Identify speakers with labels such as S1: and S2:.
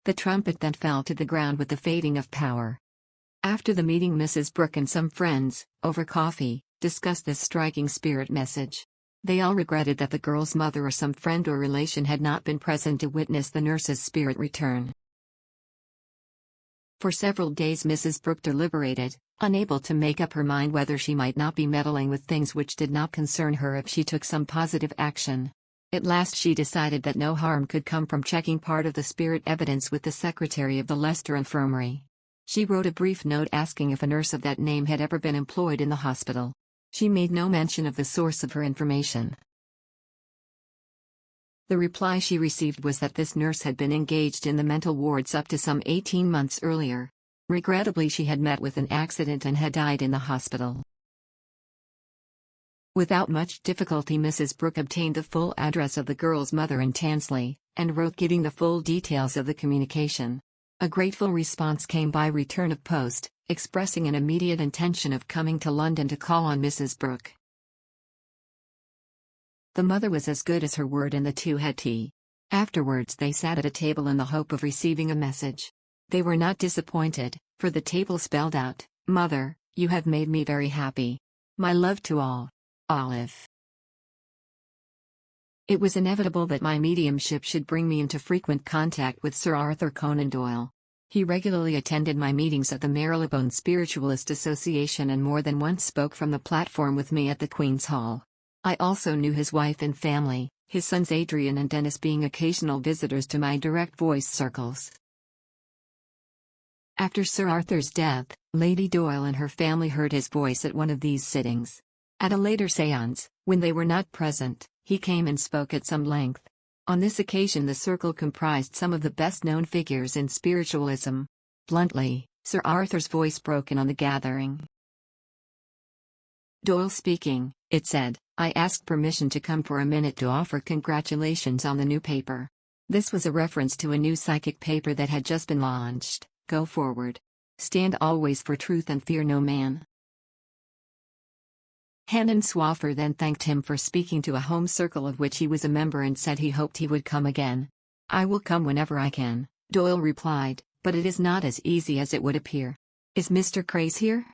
S1: The trumpet then fell to the ground with the fading of power. After the meeting, Mrs. Brooke and some friends, over coffee, discussed this striking spirit message. They all regretted that the girl's mother or some friend or relation had not been present to witness the nurse's spirit return. For several days Mrs. Brooke deliberated, unable to make up her mind whether she might not be meddling with things which did not concern her if she took some positive action. At last she decided that no harm could come from checking part of the spirit evidence with the secretary of the Leicester Infirmary. She wrote a brief note asking if a nurse of that name had ever been employed in the hospital. She made no mention of the source of her information. The reply she received was that this nurse had been engaged in the mental wards up to some 18 months earlier. Regrettably, she had met with an accident and had died in the hospital. Without much difficulty, Mrs. Brooke obtained the full address of the girl's mother in Tansley, and wrote giving the full details of the communication. A grateful response came by return of post, expressing an immediate intention of coming to London to call on Mrs. Brooke. The mother was as good as her word and the two had tea. Afterwards they sat at a table in the hope of receiving a message. They were not disappointed, for the table spelled out, "Mother, you have made me very happy. My love to all. Olive." It was inevitable that my mediumship should bring me into frequent contact with Sir Arthur Conan Doyle. He regularly attended my meetings at the Marylebone Spiritualist Association and more than once spoke from the platform with me at the Queen's Hall. I also knew his wife and family, his sons Adrian and Dennis being occasional visitors to my direct voice circles. After Sir Arthur's death, Lady Doyle and her family heard his voice at one of these sittings. At a later séance, when they were not present, he came and spoke at some length. On this occasion the circle comprised some of the best-known figures in spiritualism. Bluntly, Sir Arthur's voice broke in on the gathering. "Doyle speaking," it said. "I asked permission to come for a minute to offer congratulations on the new paper." This was a reference to a new psychic paper that had just been launched. Go forward. Stand always for truth and fear no man. Hannon Swaffer then thanked him for speaking to a home circle of which he was a member and said he hoped he would come again. "I will come whenever I can," Doyle replied, "but it is not as easy as it would appear." "Is Mr. Craze here?"